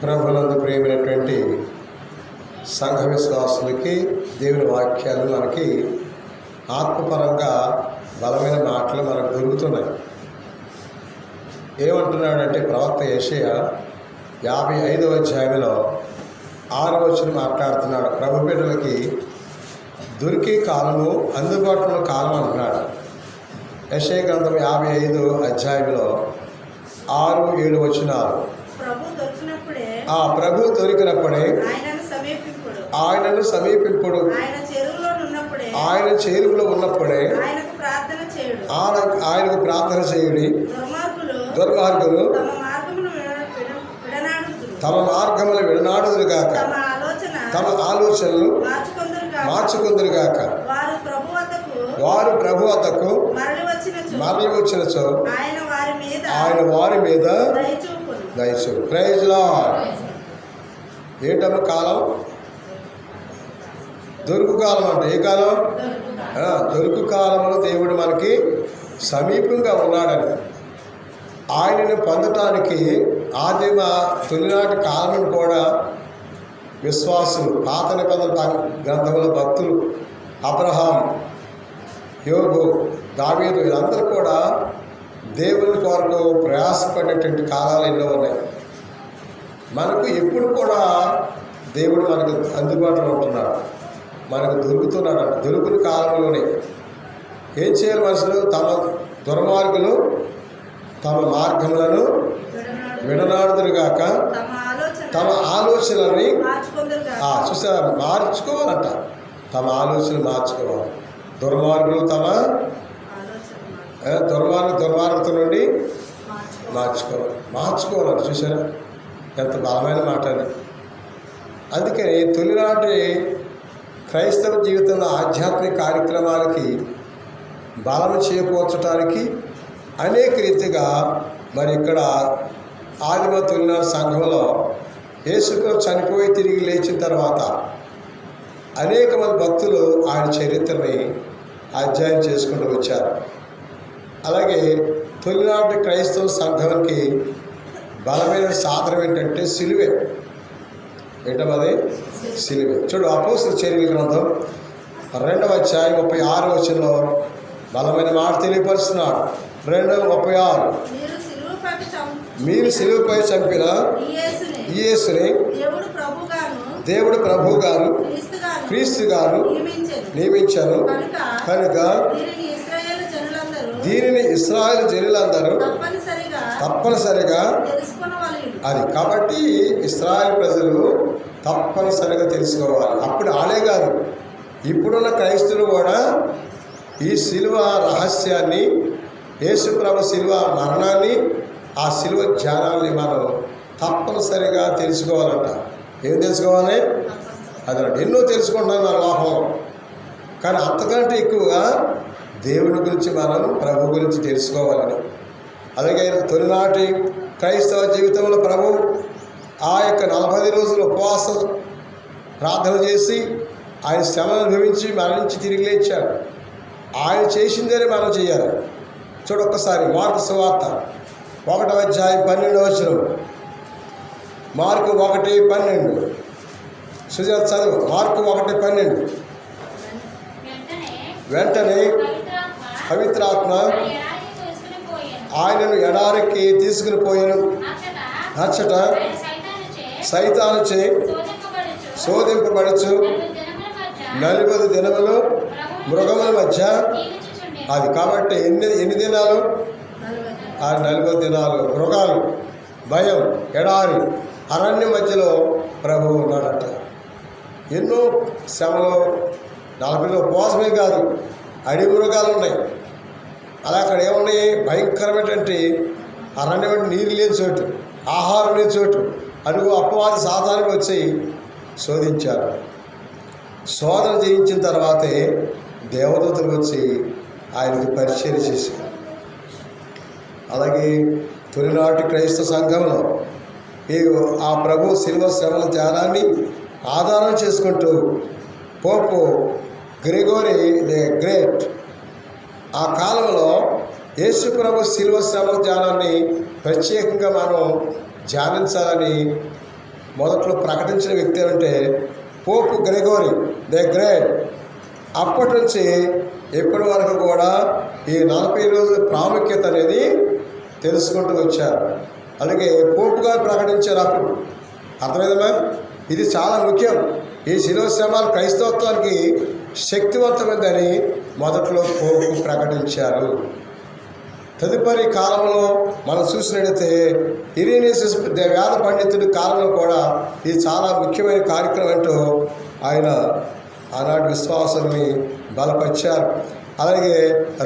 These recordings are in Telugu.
ప్రభునందు ప్రియమైనటువంటి సంఘ విశ్వాసులకి దేవుని వాక్యాలు మనకి ఆత్మపరంగా బలమైన మాటలు మనకు దొరుకుతున్నాయి. ఏమంటున్నాడంటే ప్రవక్త యెషయా 55వ అధ్యాయంలో 6వ వచనం మాట్లాడుతున్నాడు. ప్రభు బిడ్డలకి దొరికే కాలము, అందుబాటులో కాలం అంటున్నాడు. యెషయా గ్రంథం 55 అధ్యాయంలో 6-7 వచనాలు. ప్రభు దొరికినప్పుడే ఆయనను సమీపింపుడు, ఆయన చేరువలో ఉన్నప్పుడే ఆయనకు ప్రార్థన చేయుడి. దుర్మార్గులు తమ మార్గములు విడనాడుదురుగాక, తమ ఆలోచనలు మార్చుకుందురుగాక. వారు ప్రభు వద్దకు మరలి వచ్చినచో ఆయన వారి మీద దయచూపు. Praise lord. ఏంటమ్మ కాలం? దొరుకు కాలం అంటే ఏ కాలం? దొరుకు కాలంలో దేవుడు మనకి సమీపంగా ఉన్నాడని, ఆయనను పొందటానికి ఆదిమ తొలినాటి కాలం కూడా విశ్వాసులు, పాత నిబంధన గ్రంథముల భక్తులు, అబ్రహాం, యోబు, దావీదు, వీళ్ళందరూ కూడా దేవుని కొరకు ప్రయాసపడినటువంటి కాలాలు ఎన్నో ఉన్నాయి. మనకు ఎప్పుడు కూడా దేవుడు మనకు అందుబాటులో ఉంటున్నాడు, మనకు దొరుకుతున్నాడు. దొరుకుని కాలంలోనే ఏం చేయాలి? మనుషులు తమ దుర్మార్గులు తమ మార్గములను విడనాడుదురుగాక, తమ ఆలోచనని చూసారా మార్చుకోవాలంట. తమ ఆలోచనలు మార్చుకోవాలి. దుర్మార్గులు తమ దుర్మార్గత నుండి మార్చుకోవాలంట. చూసారా ఎంత బలమైన మాట అని. అందుకని తొలినాటి క్రైస్తవ జీవితంలో ఆధ్యాత్మిక కార్యక్రమాలకి బలం చేకూర్చడానికి అనేక రీతిగా మరి ఇక్కడ ఆదిమ తొలినాటి సంఘంలో యేసుక్రీస్తు చనిపోయి తిరిగి లేచిన తర్వాత అనేక మంది భక్తులు ఆయన చరిత్రని అధ్యయనం చేసుకుంటూ వచ్చారు. అలాగే తొలినాటి క్రైస్తవ సంఘానికి బలమైన సాధనం ఏంటంటే సిలువే. ఏంటది? సిలువే. చూడు, అపోస్తలుల చర్యల గ్రంథం 2వ అధ్యాయం 36వ వచనంలో బలమైన మాట తెలియపరుస్తున్నాడు. 2:36 మీరు సిలువపై చంపిన యేసుని దేవుడు ప్రభు గారు క్రీస్తు గారు నియమించారు కనుక దీనిని ఇశ్రాయేలు జనులందరూ తప్పనిసరిగా అది. కాబట్టి ఇశ్రాయేలు ప్రజలు తప్పనిసరిగా తెలుసుకోవాలి. అప్పుడు ఆలే కాదు, ఇప్పుడున్న క్రైస్తవులు కూడా ఈ శిలువ రహస్యాన్ని, యేసుప్రభు శిలువ మరణాన్ని, ఆ శిలువ ధ్యానాన్ని మనం తప్పనిసరిగా తెలుసుకోవాలంట. ఏం తెలుసుకోవాలి? అది ఎన్నో తెలుసుకుంటున్నాం మన లోకంలో, కానీ అంతకంటే ఎక్కువగా దేవుని గురించి మనం ప్రభు గురించి తెలుసుకోవాలని. అలాగే తొలినాటి క్రైస్తవ జీవితంలో ప్రభు ఆ యొక్క 40 రోజులు ఉపవాసం ప్రార్థన చేసి ఆయన శ్రమను అనుభవించి మరణించి తిరిగి లేచాడు. ఆయన చేసిందే మనం చేయాలి. చూడొక్కసారి మార్కు సువార్త 1వ అధ్యాయం 12వ వచనం. మార్కు 1:12. సుజాత చదువు. మార్కు 1:12. వెంటనే పవిత్రాత్మ ఆయనను ఎడారికి తీసుకుని పోయాను. అచ్చట సైతానుచే శోధింపబడచ్చు 40 దినములు మృగముల మధ్య. అది కాబట్టి ఎన్ని దినాలు? 40 దినాలు మృగాలు, భయం, ఎడారి, అరణ్యం మధ్యలో ప్రభువు ఉన్నాడట. ఎన్నో శ్రమలు. 40 ఉపవాసమే కాదు, అడవి మృగాలు ఉన్నాయి. అలా అక్కడ ఏమున్నాయి? భయంకరమైనటువంటి అరణ్యం, నీరు లేని చోటు, ఆహారం లేని చోటు. అడుగు అపవాది సాతానికి వచ్చి శోధించారు. శోధన చేయించిన తర్వాతే దేవదూతలు వచ్చి ఆయనకి పరిచయం చేశారు. అలాగే తొలినాటి క్రైస్తవ సంఘంలో ఆ ప్రభు శిలువ శ్రమల ధ్యానాన్ని ఆధారం చేసుకుంటూ పోపు గ్రెగోరీ ది గ్రేట్ ఆ కాలంలో యేసు ప్రభు శిలువ శ్రమల ధ్యానాన్ని ప్రత్యేకంగా మనం ధ్యానించాలని మొదట్లో ప్రకటించిన వ్యక్తి అంటే పోప్ గ్రెగోరీ ద గ్రేట్. అప్పటి నుంచి ఇప్పటి వరకు కూడా ఈ 40 రోజుల ప్రాముఖ్యత అనేది తెలుసుకుంటూ వచ్చారు. అలాగే పోపు గారు ప్రకటించారు అప్పుడు. అర్థమైందమ్మా? ఇది చాలా ముఖ్యం. ఈ శిలువ శ్రమలు క్రైస్తవత్వానికి శక్తివంతమైందని మొదట్లో పోపు ప్రకటించారు. తదుపరి కాలంలో మనం చూసినట్లయితే ఇరేనియస్ వేద పండితుడి కాలంలో కూడా ఇది చాలా ముఖ్యమైన కార్యక్రమం అంటూ ఆయన ఆనాటి విశ్వాసాన్ని బలపరిచారు. అలాగే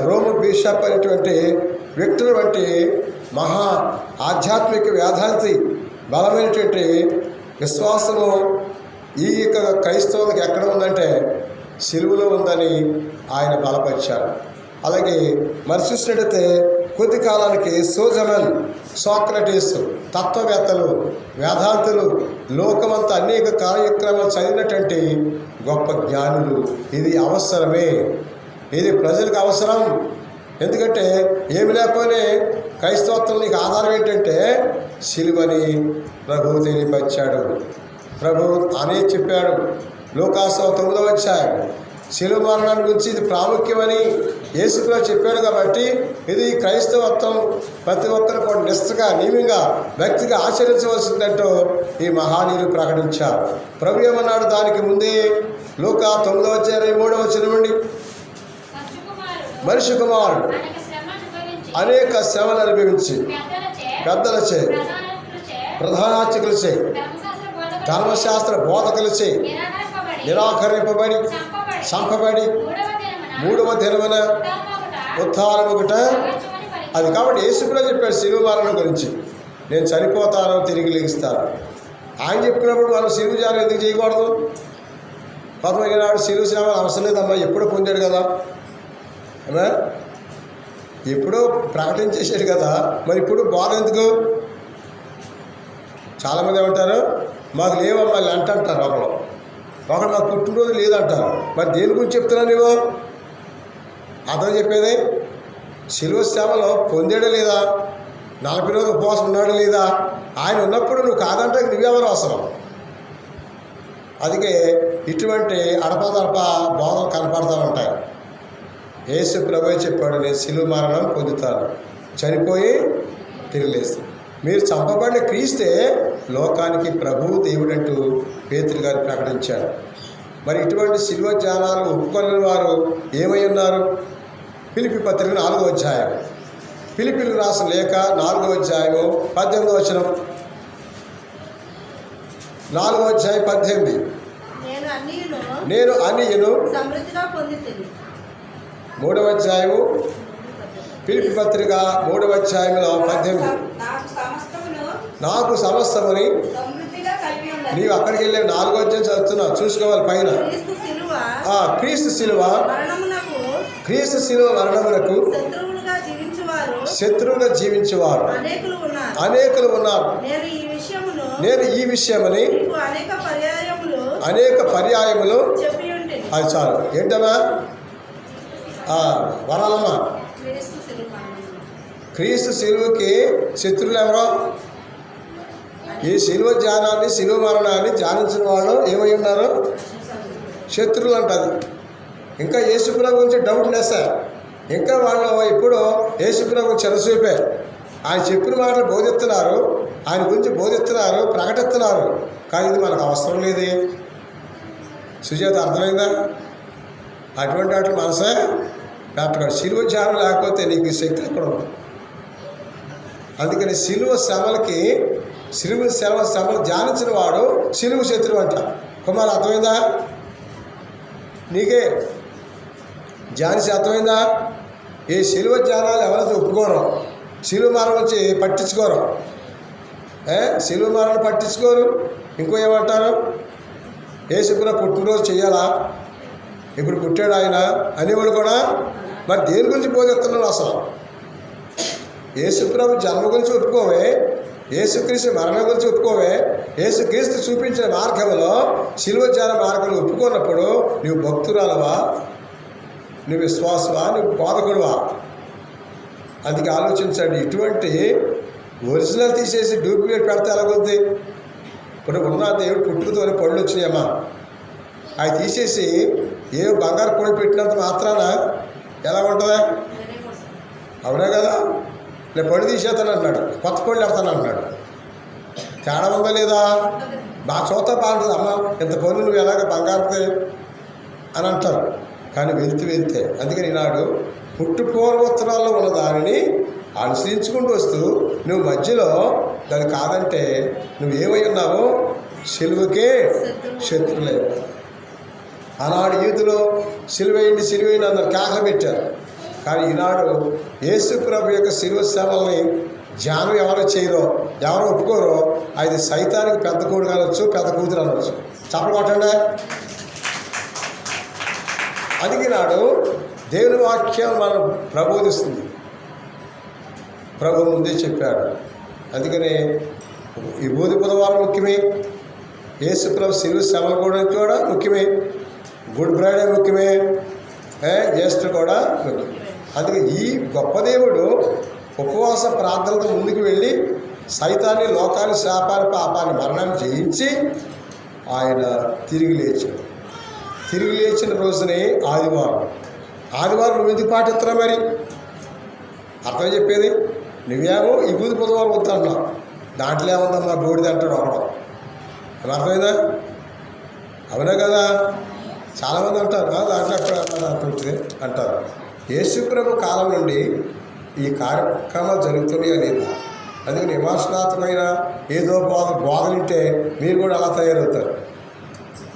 రోమ్ బిషప్ అనేటువంటి విక్టర్ వంటి మహా ఆధ్యాత్మిక వేదాంతి బలమైనటువంటి విశ్వాసము ఈ క్రైస్తవులకు ఎక్కడ ఉందంటే సిలువలో ఉందని ఆయన బలపరిచారు. అలాగే మరి చూసినట్టయితే కొద్ది కాలానికి సోజమన్, సోక్రటీస్ తత్వవేత్తలు, వేదాంతులు, లోకమంతా అనేక కార్యక్రమాలు చదివినటువంటి గొప్ప జ్ఞానులు. ఇది అవసరమే, ఇది ప్రజలకు అవసరం. ఎందుకంటే ఏమి లేకపోయినా క్రైస్తవత్వం నీకు ఆధారం ఏంటంటే సిలువని ప్రభువు తెలియపరిచాడు. ప్రభువు అనే చెప్పాడు. లూకాసు 9వ అధ్యాయం శిలువ మరణాన్ని గురించి ఇది ప్రాముఖ్యమని యేసుప్రభువు చెప్పాడు. కాబట్టి ఇది క్రైస్తవత్వం ప్రతి ఒక్కరు కూడా నిష్ఠగా నియమంగా వ్యక్తిగా ఆచరించవలసిందంటూ ఈ మహానీయులు ప్రకటించారు. ప్రభు ఏమన్నాడు దానికి ముందే? లూకా 9వ అధ్యాయం 23వ వచనం నుండి, మనిషి కుమారుడు అనేక శ్రమలు అనుభవించి పెద్దలచే, ప్రధానార్చకులచే, ధర్మశాస్త్ర బోధకులచే నిరాకరింపబడి చంపబడి 3వ దినమున ఉత్థానమొకట. అది కాబట్టి యేసుప్రభువు చెప్పాడు శిలువ మరణం గురించి, నేను చనిపోతాను తిరిగి లెగిస్తాను. ఆయన చెప్పినప్పుడు మనం శిలువ ధ్యానం ఎందుకు చేయకూడదు? కొంతమంది నాడు శిలువ శ్రమ అవసరం లేదమ్మా, ఎప్పుడో పొందాడు కదా, అమ్మా ఎప్పుడో ప్రకటించేసాడు కదా, మరి ఇప్పుడు బోధ ఎందుకు? చాలామంది ఏమంటారు, మాకు లేవమ్మా అంటారు. ఒకడు మాకు పుట్టినరోజు లేదంటారు. మరి దేని గురించి చెప్తున్నావు నువ్వు? అతను చెప్పేది శిలువ శ్రమలో పొందాడా లేదా, 40 రోజులు ఉపవాసం ఉన్నాడు లేదా? ఆయన ఉన్నప్పుడు నువ్వు కాదంటే నువ్వెవరు అవసరం? అందుకే ఇటువంటి అడపదడప బోధలు కనపడతా ఉంటాయి. యేసు ప్రభువే చెప్పాడు, నేను శిలువ మరణం పొందుతాను, చనిపోయి తిరిగి లేస్తాను. మీరు చంపబడిన క్రీస్తే లోకానికి ప్రభువు దేవుడంటూ పేతురు గారు ప్రకటించారు. మరి ఇటువంటి శిలువ ధ్యానాలు ఒప్పుకొని వారు ఏమై ఉన్నారు? ఫిలిప్పీ పత్రిక 4వ అధ్యాయం, ఫిలిప్పీలకు రాసిన లేఖ 4వ అధ్యాయము 18వ వచనం, 4వ అధ్యాయం 18, నేను అన్నియును 3వ అధ్యాయము ఫిలిప్పీ పత్రిక 3వ అధ్యాయంలో 18, నాకు సమస్తమని. నీవు అక్కడికి వెళ్ళే 4వ అధ్యాయం చదువుతున్నావు, చూసుకోవాలి పైన. క్రీస్తు శిలువ మరణమునకు శత్రువుగా జీవించేవారు అనేకులు ఉన్నారు. నేను ఈ విషయమని అనేక పర్యాయములు. అది చాలు. ఏంటమ్మా వరాలమ్మా? క్రీస్తు శిలువకి శత్రువులు ఎవరో? ఈ శిలువ ధ్యానాన్ని, శిలువ మరణాన్ని ధ్యానించిన వాళ్ళు ఏమై ఉన్నారు? శత్రువులు అంటారు. ఇంకా యేసుప్రభు గురించి డౌట్ నేస్తారు. ఇంకా వాళ్ళు ఇప్పుడు యేసుప్రభు చెరసూపే ఆయన చెప్పిన మాటలు బోధిస్తున్నారు, ఆయన గురించి బోధిస్తున్నారు, ప్రకటిస్తున్నారు. కానీ ఇది మనకు అవసరం లేదే. సుజాత అర్థమైందా? అటువంటి వాటి మనసే పెట్టాడు. శిలువ ధ్యానం లేకపోతే నీకు శక్తి ఎక్కడ ఉంది? అందుకని శిలువ శ్రమలు ధ్యానించిన వాడు శిలువ శత్రువు అంట. కుమారు అర్థమైందా? నీకే ధ్యానించి అర్థమైందా? ఈ శిలువ ధ్యానాలు ఎవరైతే ఒప్పుకోరు, శిలువ మరణం వచ్చి పట్టించుకోరు, శిలువ మరణం పట్టించుకోరు. ఇంకో ఏమంటారు? యేసుప్రభు పుట్టినరోజు చెయ్యాలా, ఇప్పుడు పుట్టాడు ఆయన అనేవాళ్ళు కూడా. మరి దేని గురించి బోధిస్తున్నాడు అసలు? యేసుప్రభు జన్మ గురించి ఒప్పుకోవే, యేసుక్రీస్తు మరణం గురించి ఒప్పుకోవే. యేసుక్రీస్తు చూపించిన మార్గంలో శిలువ ధ్యాన మార్గంలో ఒప్పుకున్నప్పుడు నువ్వు భక్తురాలవా, నువ్వు విశ్వాసవా, నువ్వు బోధకుడువా? అందుకే ఆలోచించండి. ఇటువంటి ఒరిజినల్ తీసేసి డూప్లికేట్ పెడితే ఎలాగొద్ది? ఇప్పుడు ఉన్న దేవుడు పుట్టుకతోనే పళ్ళు వచ్చినాయమ్మా, అవి తీసేసి ఏ బంగారు కోడి పెట్టినంత మాత్రాన ఎలా ఉంటుందా? అవునా కదా? నేను పళ్ళు తీసేస్తాను అన్నాడు, కొత్త పళ్ళు పెడతాను అన్నాడు. తేడా ఉందా లేదా? బాగా చూస్తా బాగుంటుంది. అమ్మ ఇంత పళ్ళు నువ్వు ఎలాగ బంగారుతే అని అంటారు. కానీ వెళ్తే అందుకని ఈనాడు పుట్టుపూర్వోత్తరాల్లో ఉన్న దానిని అనుసరించుకుంటూ వస్తూ నువ్వు మధ్యలో దాన్ని కాదంటే నువ్వేమై ఉన్నావో సిలువకే శత్రులే. ఆనాడు యూదులో సిలువేయండి అందరు కేకలు పెట్టారు. కానీ ఈనాడు యేసు ప్రభు యొక్క సిలువ సేవల్ని ధ్యానం ఎవరు చేయరో, ఎవరు ఒప్పుకోరో, అది సైతానికి పెద్ద కొడుకు అనొచ్చు, పెద్ద కూతురు అనొచ్చు. చప్పలు కొట్టండి. అందుకే నాడు దేవుని వాక్యం మనం ప్రబోధిస్తుంది. ప్రభు ముందే చెప్పాడు. అందుకనే ఈ బుధవారం ముఖ్యమే, యేసు ప్రభు సిలువ సేవలు కూడా ముఖ్యమే, గుడ్ ఫ్రైడే ముఖ్యమే, ఈస్టర్ కూడా ముఖ్యం. అందుకే ఈ గొప్ప దేవుడు ఉపవాస ప్రార్థనతో ముందుకు వెళ్ళి సైతాన్ని, లోకాన్ని, శాపాన్ని, పాపాన్ని, మరణాన్ని జయించి ఆయన తిరిగి లేచాడు. తిరిగి లేచిన రోజునే ఆదివారం నువ్వు ఎందుకు పాటిస్తున్నా? మరి అర్థం చెప్పేది నువ్వేమో ఈ బుధవారం వద్దన్నావు, దాంట్లో ఏముందమ్మా బోడిది అంటాడు ఒకడు. అర్థమైందా? అవునా కదా? చాలామంది అంటారు దాంట్లో అక్కడ అంటారు. యేసుప్రభు కాలం నుండి ఈ కార్యక్రమాలు జరుగుతున్నాయా లేదా? అందుకని విమర్శనాత్మకమైన ఏదో బోధలుంటే మీరు కూడా అలా తయారవుతారు.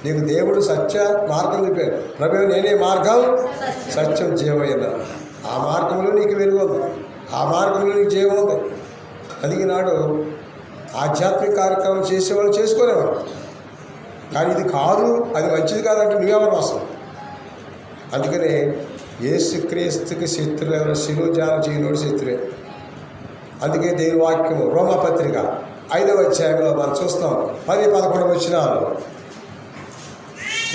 నీకు దేవుడు సత్య మార్గం చెప్పాడు. ప్రభు నేనే మార్గం, సత్యం, జీవమైన. ఆ మార్గంలో నీకు వెలుగు ఉంది, ఆ మార్గంలో నీకు జీవం ఉంది. అందుకే నాడు ఆధ్యాత్మిక కార్యక్రమం చేసేవాళ్ళు చేసుకోలేవారు. కానీ ఇది కాదు, అది మంచిది కాదంటే నువ్వెవరు వస్తావు? అందుకనే యేసుక్రీస్తుకి శత్రువు ఎవరు? శిలువజానం చేయనోడు శత్రువే. అందుకే దేవుని వాక్యము రోమపత్రిక 5వ అధ్యాయంలో మనం చూస్తాం 10-11 వచనాలు.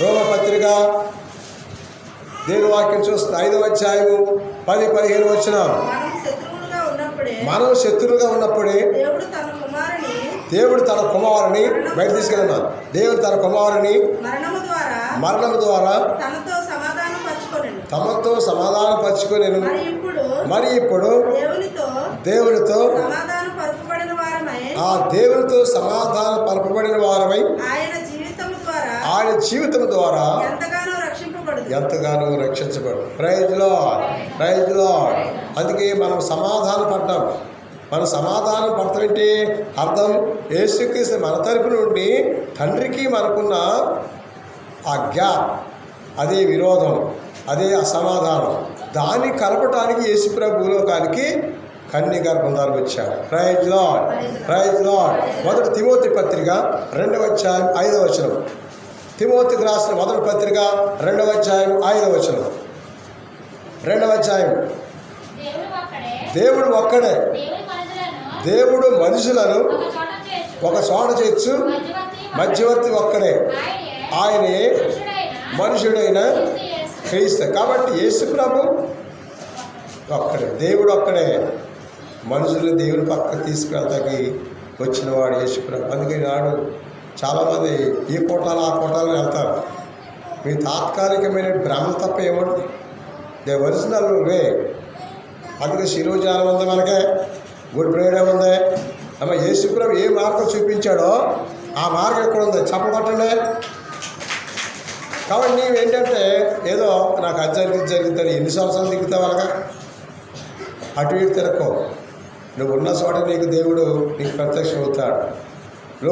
రోమపత్రిక దేవుని వాక్యం చూస్తాం 5వ అధ్యాయము 10-15 వచనాలు. మనం శత్రువులుగా ఉన్నప్పుడే దేవుడు తన కుమారుని బయట తీసుకెళ్ళినాడు. దేవుడు తన కుమారుని మరణము ద్వారా తమతో సమాధానపరచుకొని మరి ఇప్పుడు దేవునితో ఆ దేవునితో సమాధాన పరపబడిన వారమై ఆయన జీవితం ద్వారా ఎంతగానో రక్షించబడు. Praise lord. అందుకే మనం సమాధాన పడ్డాం. మనం సమాధానం పడతామంటే అర్థం యేసుక్రీస్తు మన తరపు నుండి తండ్రికి మనకున్న ఆ గ్యాప్, అదే విరోధం, అదే అసమాధానం, దాన్ని కలపటానికి యేసు ప్రభు భూలోకానికి కన్య గర్భంధాలు వచ్చాడు. Praise lord. మొదటి తిమోతి పత్రిక 2వ అధ్యాయం 5వ వచనం. తిమోతికి రాసిన మొదటి పత్రిక 2వ అధ్యాయం 5వ వచనం. 2వ అధ్యాయం. దేవుడు ఒక్కడే. దేవుడు మనుషులను ఒక చోట చేయొచ్చు, మధ్యవర్తి ఒక్కడే, ఆయనే మనుషుడైన క్రీస్తు. కాబట్టి యేసు ప్రభు ఒక్కడే, దేవుడు ఒక్కడే. మనుషులు దేవుని పక్కకు తీసుకెళ్తాకి వచ్చినవాడు యేసు ప్రభు. అందుకే నాడు చాలామంది ఈ కోటాలు ఆ కోటాలు వెళ్తారు. మీ తాత్కాలికమైన భ్రమ తప్ప ఏమంటే దే ఒరిజినల్ వే. అందుకే శిరోజానం ఉంది, మనకే గుడ్ ఫ్రైడే ఉంది. అమ్మ యేసు ప్రభు ఏ మార్గం చూపించాడో ఆ మార్గం ఎక్కడ ఉంది? చెప్పబట్టండి. కాబట్టి నీవేంటంటే ఏదో నాకు అది జరుగుతుంది ఎన్ని సంవత్సరాలు దిగుతావు అలాగా అటు ఇటు తిరక్కో. నువ్వు ఉన్న చోట నీకు దేవుడు నీకు ప్రత్యక్షం అవుతాడు.